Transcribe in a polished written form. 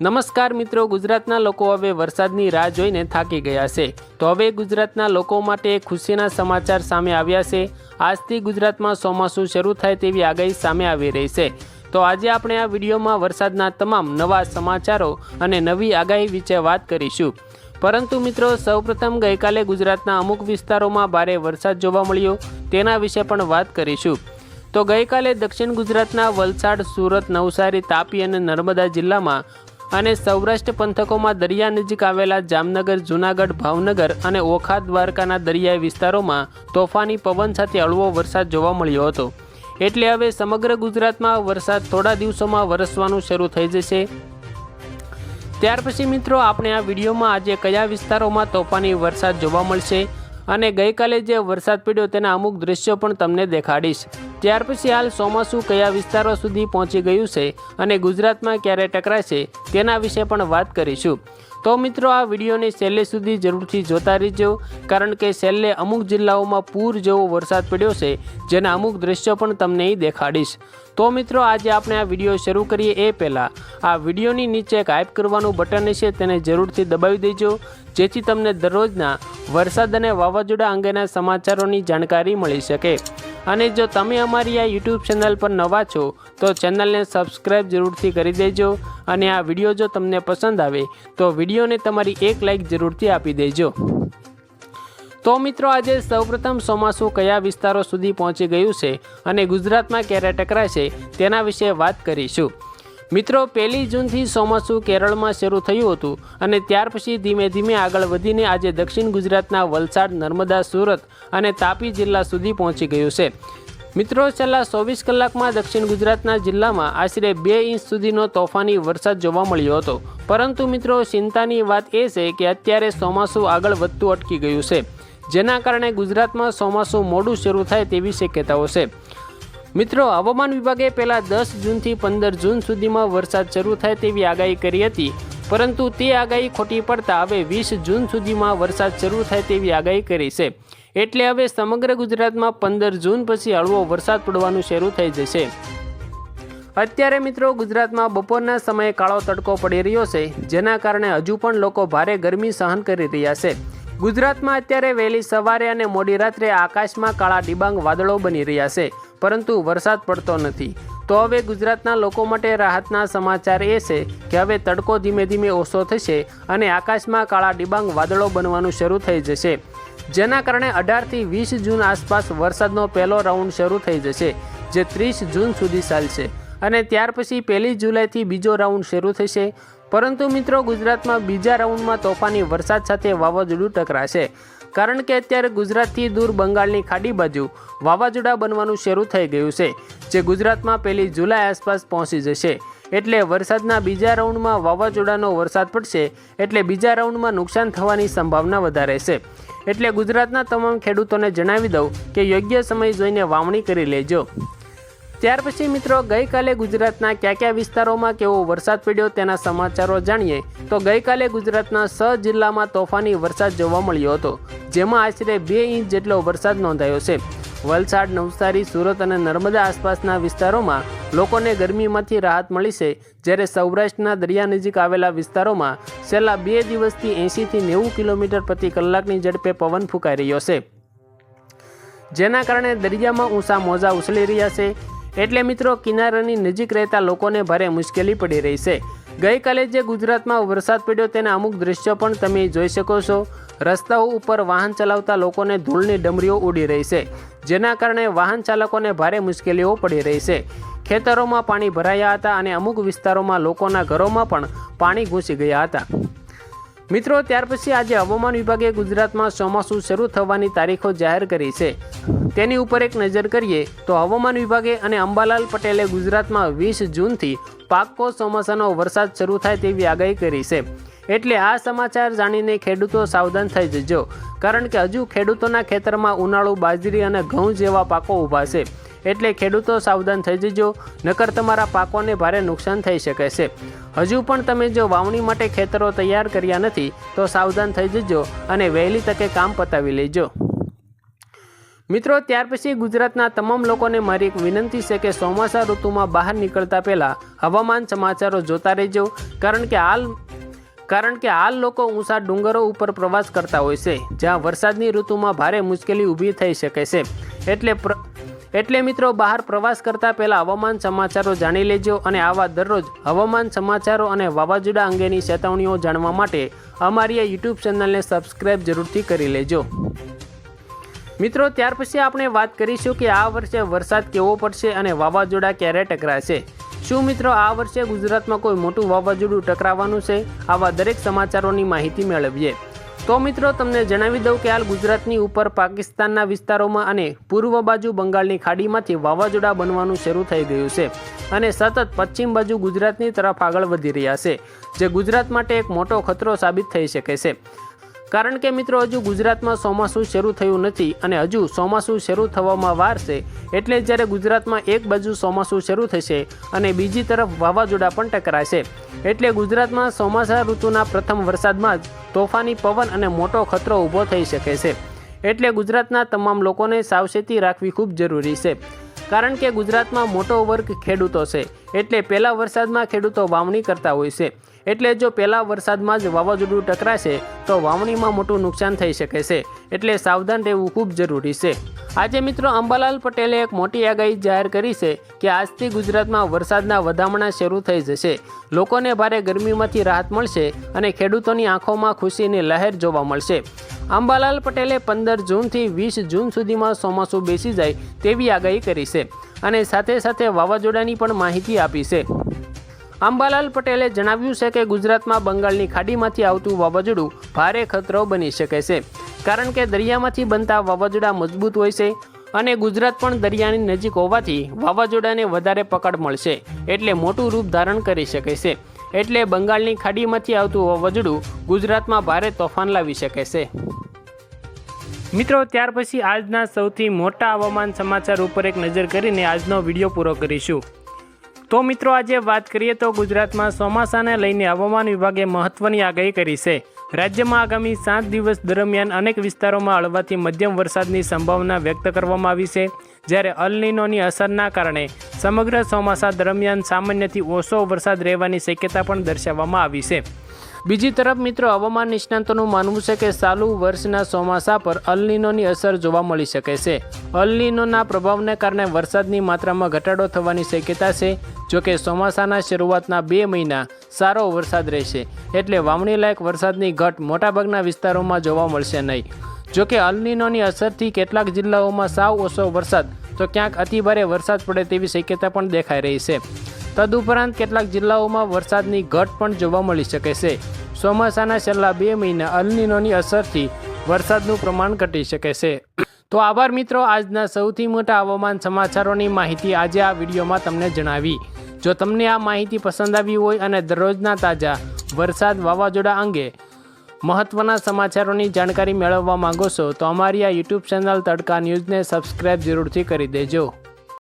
નમસ્કાર મિત્રો, ગુજરાતના લોકો હવે વરસાદની રાહ જોઈને થાકી ગયા છે। તો હવે ગુજરાતના લોકો માટે ખુશીના સમાચાર સામે આવ્યા છે। આજથી ગુજરાતમાં ચોમાસું શરૂ થાય તેવી આગાહી સામે આવી રહી છે। તો આજે આપણે આ વિડીયોમાં વરસાદના તમામ નવા સમાચારો અને નવી આગાહી વિશે વાત કરીશું। પરંતુ મિત્રો, સૌપ્રથમ ગઈકાલે ગુજરાતના અમુક વિસ્તારોમાં ભારે વરસાદ જોવા મળ્યો તેના વિશે પણ વાત કરીશું। તો ગઈકાલે દક્ષિણ ગુજરાતના વલસાડ, સુરત, નવસારી, તાપી અને નર્મદા જિલ્લામાં અને સૌરાષ્ટ્ર પંથકોમાં દરિયા નજીક આવેલા જામનગર, જૂનાગઢ, ભાવનગર અને ઓખા, દ્વારકાના દરિયાઈ વિસ્તારોમાં તોફાની પવન સાથે હળવો વરસાદ જોવા મળ્યો હતો। એટલે હવે સમગ્ર ગુજરાતમાં વરસાદ થોડા દિવસોમાં વરસવાનું શરૂ થઈ જશે। ત્યાર પછી મિત્રો, આપણે આ વિડીયોમાં આજે કયા વિસ્તારોમાં તોફાની વરસાદ જોવા મળશે અને ગઈકાલે જે વરસાદ પડ્યો તેના અમુક દ્રશ્યો પણ તમને દેખાડીશ। ત્યાર પછી હાલ ચોમાસું કયા વિસ્તારો સુધી પહોંચી ગયું છે અને ગુજરાતમાં ક્યારે ટકરાશે તેના વિશે પણ વાત કરીશું। તો મિત્રો, આ વિડીયોને છેલ્લે સુધી જરૂરથી જોતા રહેજો, કારણ કે છેલ્લે અમુક જિલ્લાઓમાં પૂર જેવો વરસાદ પડ્યો છે જેના અમુક દ્રશ્યો પણ તમને દેખાડીશ। તો મિત્રો, આજે આપણે આ વિડીયો શરૂ કરીએ એ પહેલાં આ વિડીયોની નીચે એક હાઇપ કરવાનું બટન છે તેને જરૂરથી દબાવી દેજો, જેથી તમને દરરોજના વરસાદ અને વાવાઝોડા અંગેના સમાચારોની જાણકારી મળી શકે। અને જો તમે અમારી આ યુટ્યુબ ચેનલ પર નવા છો તો ચેનલને સબસ્ક્રાઈબ જરૂરથી કરી દેજો અને આ વિડીયો જો તમને પસંદ આવે તો વિડીયોને તમારી એક લાઇક જરૂરથી આપી દેજો। તો મિત્રો, આજે સૌપ્રથમ ચોમાસું કયા વિસ્તારો સુધી પહોંચી ગયું છે અને ગુજરાતમાં ક્યારે ટકરાશે તેના વિશે વાત કરીશું। મિત્રો, 1 જૂનથી ચોમાસું કેરળમાં શરૂ થયું હતું અને ત્યાર પછી ધીમે ધીમે આગળ વધીને આજે દક્ષિણ ગુજરાતના વલસાડ, નર્મદા, સુરત અને તાપી જિલ્લા સુધી પહોંચી ગયું છે। મિત્રો, છેલ્લા 24 કલાકમાં દક્ષિણ ગુજરાતના જિલ્લામાં આશરે 2 ઇંચ સુધીનો તોફાની વરસાદ જોવા મળ્યો હતો। પરંતુ મિત્રો, ચિંતાની વાત એ છે કે અત્યારે ચોમાસું આગળ વધતું અટકી ગયું છે, જેના કારણે ગુજરાતમાં ચોમાસું મોડું શરૂ થાય તેવી શક્યતાઓ છે। મિત્રો, હવામાન વિભાગે પહેલાં 10 જૂનથી 15 જૂન સુધીમાં વરસાદ શરૂ થાય તેવી આગાહી કરી હતી, પરંતુ તે આગાહી ખોટી પડતા હવે 20 જૂન સુધીમાં વરસાદ શરૂ થાય તેવી આગાહી કરી છે। એટલે હવે સમગ્ર ગુજરાતમાં 15 જૂન પછી હળવો વરસાદ પડવાનું શરૂ થઈ જશે। અત્યારે મિત્રો, ગુજરાતમાં બપોરના સમયે કાળો તડકો પડી રહ્યો છે, જેના કારણે હજુ પણ લોકો ભારે ગરમી સહન કરી રહ્યા છે। ગુજરાતમાં અત્યારે વહેલી સવારે અને મોડી રાત્રે આકાશમાં કાળા ડિબાંગ વાદળો બની રહ્યા છે, પરંતુ વરસાદ પડતો નથી। તો હવે ગુજરાતના લોકો માટે રાહતના સમાચાર એ છે કે હવે તડકો ધીમે ધીમે ઓછો થશે અને આકાશમાં કાળા ડિબાંગ વાદળો બનવાનું શરૂ થઈ જશે, જેના કારણે 18થી 20 જૂન આસપાસ વરસાદનો પહેલો રાઉન્ડ શરૂ થઈ જશે, જે 30 જૂન સુધી ચાલશે અને ત્યાર પછી 1 જુલાઈથી બીજો રાઉન્ડ શરૂ થશે। પરંતુ મિત્રો, ગુજરાતમાં બીજા રાઉન્ડમાં તોફાની વરસાદ સાથે વાવાઝોડું ટકરાશે, કારણ કે અત્યારે ગુજરાતથી દૂર બંગાળની ખાડી બાજુ વાવાઝોડા બનવાનું શરૂ થઈ ગયું છે, જે ગુજરાતમાં 1 જુલાઈ આસપાસ પહોંચી જશે। એટલે વરસાદના બીજા રાઉન્ડમાં વાવાઝોડાનો વરસાદ પડશે, એટલે બીજા રાઉન્ડમાં નુકસાન થવાની સંભાવના વધારે છે। એટલે ગુજરાતના તમામ ખેડૂતોને જણાવી દઉં કે યોગ્ય સમય જોઈને વાવણી કરી લેજો। ત્યાર પછી મિત્રો, ગઈકાલે ગુજરાતના કયા વિસ્તારોમાં કેવો વરસાદ પડ્યો તેના સમાચારો જાણીએ તો ગઈકાલે ગુજરાતના 6 જિલ્લામાં તોફાની વરસાદ જોવા મળ્યો હતો, જેમાં આશરે 2 ઇંચ જેટલો વરસાદ નોંધાયો છે। વલસાડ, નવસારી, સુરત અને નર્મદા આસપાસના વિસ્તારોમાં લોકોને ગરમીમાંથી રાહત મળી છે, જ્યારે સૌરાષ્ટ્રના દરિયા નજીક આવેલા વિસ્તારોમાં છેલ્લા 2 દિવસથી 80થી 90 કિલોમીટર પ્રતિ કલાકની ઝડપે પવન ફૂંકાઈ રહ્યો છે, જેના કારણે દરિયામાં ઊંચા મોજા ઉછળી રહ્યા છે। એટલે મિત્રો, કિનારાની નજીક રહેતા લોકોને ભારે મુશ્કેલી પડી રહી છે। ગઈકાલે જે ગુજરાતમાં વરસાદ પડ્યો તેના અમુક દ્રશ્યો પણ તમે જોઈ શકો છો। રસ્તાઓ ઉપર વાહન ચલાવતા લોકોને ધૂળની ડમરીઓ ઉડી રહી છે, જેના કારણે વાહન ચાલકોને ભારે મુશ્કેલીઓ પડી રહી છે। ખેતરોમાં પાણી ભરાયા હતા અને અમુક વિસ્તારોમાં લોકોના ઘરોમાં પણ પાણી ઘૂસી ગયા હતા। મિત્રો, ત્યાર પછી આજે હવામાન વિભાગે ગુજરાતમાં ચોમાસું શરૂ થવાની તારીખો જાહેર કરી છે। તેની ઉપર એક નજર કરીએ તો હવામાન વિભાગે અને અંબાલાલ પટેલે ગુજરાતમાં 20 જૂનથી પાક્કો ચોમાસાનો વરસાદ શરૂ થાય તેવી આગાહી કરી છે। એટલે આ સમાચાર જાણીને ખેડૂતો સાવધાન થઈ જજો, કારણ કે હજુ ખેડૂતોના ખેતરમાં ઉનાળુ બાજરી અને ઘઉં જેવા પાકો ઊભા છે। એટલે ખેડૂતો સાવધાન થઈ જજો, નકર તમારા પાકોને ભારે નુકસાન થઈ શકે છે। હજુ પણ તમે જો વાવણી માટે ખેતરો તૈયાર કર્યા નથી તો સાવધાન થઈ જજો અને વહેલી તકે કામ પતાવી લેજો। મિત્રો ત્યાર પછી ગુજરાતના તમામ લોકોને મારી એક વિનંતી છે કે ચોમાસા ઋતુમાં બહાર નીકળતા પહેલાં હવામાન સમાચારો જોતા રહેજો, કારણ કે હાલ લોકો ઊંચા ડુંગરો ઉપર પ્રવાસ કરતા હોય છે જ્યાં વરસાદની ઋતુમાં ભારે મુશ્કેલી ઊભી થઈ શકે છે। એટલે મિત્રો બહાર પ્રવાસ કરતા પહેલાં હવામાન સમાચારો જાણી લેજો અને આવા દરરોજ હવામાન સમાચારો અને વાવાઝોડા અંગેની ચેતવણીઓ જાણવા માટે અમારી આ યુટ્યુબ ચેનલને સબસ્ક્રાઈબ જરૂરથી કરી લેજો। મિત્રો ત્યાર પછી આપણે વાત કરીશું કે આ વર્ષે વરસાદ કેવો પડશે અને વાવાઝોડા ક્યારે ટકરાશે। શું મિત્રો આ વર્ષે ગુજરાતમાં કોઈ મોટું વાવાઝોડું ટકરાવાનું છે? આવા દરેક સમાચારોની માહિતી મેળવીએ। તો મિત્રો તમને જણાવી દઉં કે હાલ ગુજરાતની ઉપર પાકિસ્તાનના વિસ્તારોમાં અને પૂર્વ બાજુ બંગાળની ખાડીમાંથી વાવાઝોડા બનવાનું શરૂ થઈ ગયું છે અને સતત પશ્ચિમ બાજુ ગુજરાતની તરફ આગળ વધી રહ્યા છે, જે ગુજરાત માટે એક મોટો ખતરો સાબિત થઈ શકે છે। કારણ કે મિત્રો હજુ ગુજરાતમાં ચોમાસું શરૂ થયું નથી અને હજુ ચોમાસું શરૂ થવામાં વાર છે। એટલે જ્યારે ગુજરાતમાં એક બાજુ ચોમાસું શરૂ થશે અને બીજી તરફ વાવાઝોડા પણ ટકરાશે, એટલે ગુજરાતમાં ચોમાસા ઋતુના પ્રથમ વરસાદમાં જ તોફાની પવન અને મોટો ખતરો ઊભો થઈ શકે છે। એટલે ગુજરાતના તમામ લોકોને સાવચેતી રાખવી ખૂબ જરૂરી છે, કારણ કે ગુજરાતમાં મોટો વર્ગ ખેડૂતો છે। એટલે પહેલા વરસાદમાં ખેડૂતો વાવણી કરતા હોય છે, એટલે જો પહેલા વરસાદમાં જ વાવાઝોડું ટકરાશે તો વાવણીમાં મોટું નુકસાન થઈ શકે છે। એટલે સાવધાન રહેવું ખૂબ જરૂરી છે। આજે મિત્રો અંબાલાલ પટેલે એક મોટી આગાહી જાહેર કરી છે કે આજથી ગુજરાતમાં વરસાદના વધામણા શરૂ થઈ જશે, લોકોને ભારે ગરમીમાંથી રાહત મળશે અને ખેડૂતોની આંખોમાં ખુશીની લહેર જોવા મળશે। અંબાલાલ પટેલે 15 જૂનથી 20 જૂન સુધીમાં ચોમાસું બેસી જાય તેવી આગાહી કરી છે અને સાથે સાથે વાવાઝોડાની પણ માહિતી આપી છે। અંબાલાલ પટેલે જણાવ્યું છે કે ગુજરાતમાં બંગાળની ખાડીમાંથી આવતું વાવાઝોડું ભારે ખતરો બની શકે છે, કારણ કે દરિયામાંથી બનતા વાવાઝોડા મજબૂત હોય છે અને ગુજરાત પણ દરિયાની નજીક હોવાથી વાવાઝોડાને વધારે પકડ મળશે, એટલે મોટું રૂપ ધારણ કરી શકે છે। એટલે બંગાળની ખાડીમાંથી આવતું વાવાઝોડું ગુજરાતમાં ભારે તોફાન લાવી શકે છે। મિત્રો ત્યાર પછી આજના સૌથી મોટા હવામાન સમાચાર ઉપર એક નજર કરીને આજનો વિડીયો પૂરો કરીશું। તો મિત્રો આજે વાત કરીએ તો ગુજરાતમાં ચોમાસાને લઈને હવામાન વિભાગે મહત્વની આગાહી કરી છે। રાજ્યમાં આગામી 7 દિવસ દરમિયાન અનેક વિસ્તારોમાં હળવાથી મધ્યમ વરસાદની સંભાવના વ્યક્ત કરવામાં આવી છે, જ્યારે અલ નીનોની અસરના કારણે સમગ્ર ચોમાસા દરમિયાન સામાન્યથી ઓછો વરસાદ રહેવાની શક્યતા પણ દર્શાવવામાં આવી છે। બીજી તરફ મિત્રો હવામાન નિષ્ણાતોનું માનવું છે કે ચાલુ વર્ષના ચોમાસા પર અલ નીનોની અસર જોવા મળી શકે છે। અલ નીનોના પ્રભાવને કારણે વરસાદની માત્રામાં ઘટાડો થવાની શક્યતા છે। જોકે ચોમાસાના શરૂઆતના 2 મહિના સારો વરસાદ રહેશે, એટલે વાવણી લાયક વરસાદની ઘટ મોટાભાગના વિસ્તારોમાં જોવા મળશે નહીં। જોકે અલ નીનોની અસરથી કેટલાક જિલ્લાઓમાં સાવ ઓછો વરસાદ તો ક્યાંક અતિભારે વરસાદ પડે તેવી શક્યતા પણ દેખાઈ રહી છે। તદુપરાંત કેટલાક જિલ્લાઓમાં વરસાદની ઘટ પણ જોવા મળી શકે છે। ચોમાસાના છેલ્લા 2 મહિના અલ નીનોની અસરથી વરસાદનું પ્રમાણ ઘટી શકે છે। તો આભાર મિત્રો, આજના સૌથી મોટા હવામાન સમાચારોની માહિતી આજે આ વિડીયોમાં તમને જણાવી। જો તમને આ માહિતી પસંદ આવી હોય અને દરરોજના તાજા વરસાદ વાવાઝોડા અંગે મહત્વના સમાચારોની જાણકારી મેળવવા માંગો છો તો અમારી આ યુટ્યુબ ચેનલ તડકા ન્યૂઝને સબસ્ક્રાઈબ જરૂરથી કરી દેજો।